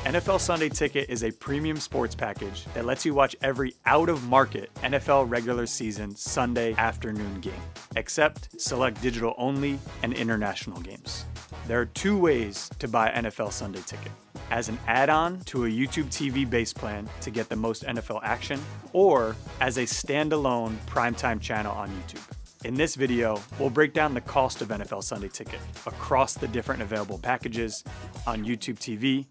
NFL Sunday Ticket is a premium sports package that lets you watch every out-of-market NFL regular season Sunday afternoon game, except select digital-only and international games. There are two ways to buy NFL Sunday Ticket: as an add-on to a YouTube TV base plan to get the most NFL action, or as a standalone Primetime Channel on YouTube. In this video, we'll break down the cost of NFL Sunday Ticket across the different available packages on YouTube TV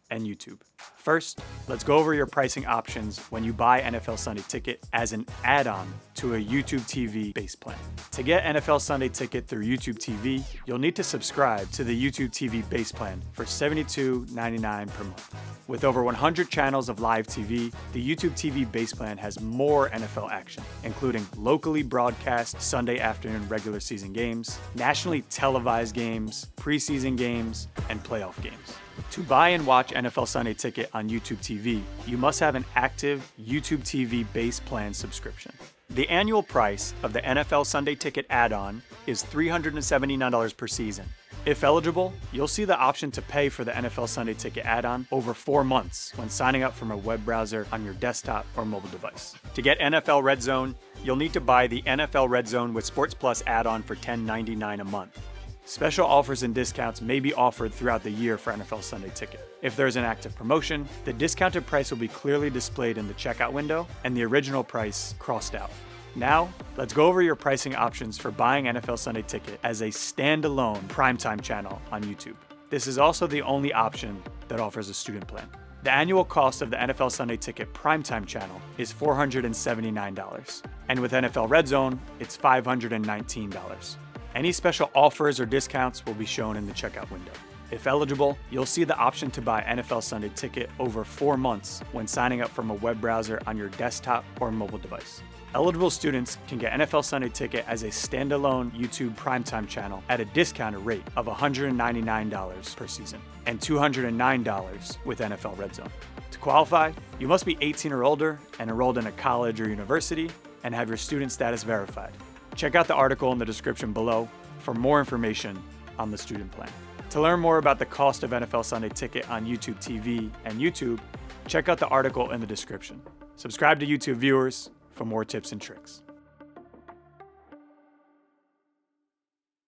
and YouTube. First, let's go over your pricing options when you buy NFL Sunday Ticket as an add-on to a YouTube TV base plan. To get NFL Sunday Ticket through YouTube TV, you'll need to subscribe to the YouTube TV base plan for $72.99 per month. With over 100 channels of live TV, the YouTube TV base plan has more NFL action, including locally broadcast Sunday afternoon regular season games, nationally televised games, preseason games, and playoff games. To buy and watch NFL Sunday Ticket on YouTube TV, you must have an active YouTube TV base plan subscription. The annual price of the NFL Sunday Ticket add-on is $379 per season. If eligible, you'll see the option to pay for the NFL Sunday Ticket add-on over 4 months when signing up from a web browser on your desktop or mobile device. To get NFL Red Zone, you'll need to buy the NFL Red Zone with Sports Plus add-on for $10.99 a month. Special offers and discounts may be offered throughout the year for NFL Sunday Ticket. If there's an active promotion, the discounted price will be clearly displayed in the checkout window and the original price crossed out. Now, let's go over your pricing options for buying NFL Sunday Ticket as a standalone Primetime Channel on YouTube. This is also the only option that offers a student plan. The annual cost of the NFL Sunday Ticket Primetime Channel is $479, and with NFL Red Zone, it's $519. Any special offers or discounts will be shown in the checkout window. If eligible, you'll see the option to buy NFL Sunday Ticket over 4 months when signing up from a web browser on your desktop or mobile device. Eligible students can get NFL Sunday Ticket as a standalone YouTube Primetime Channel at a discounted rate of $199 per season and $209 with NFL Red Zone. To qualify, you must be 18 or older and enrolled in a college or university and have your student status verified. Check out the article in the description below for more information on the student plan. To learn more about the cost of NFL Sunday Ticket on YouTube TV and YouTube, check out the article in the description. Subscribe to YouTube viewers for more tips and tricks.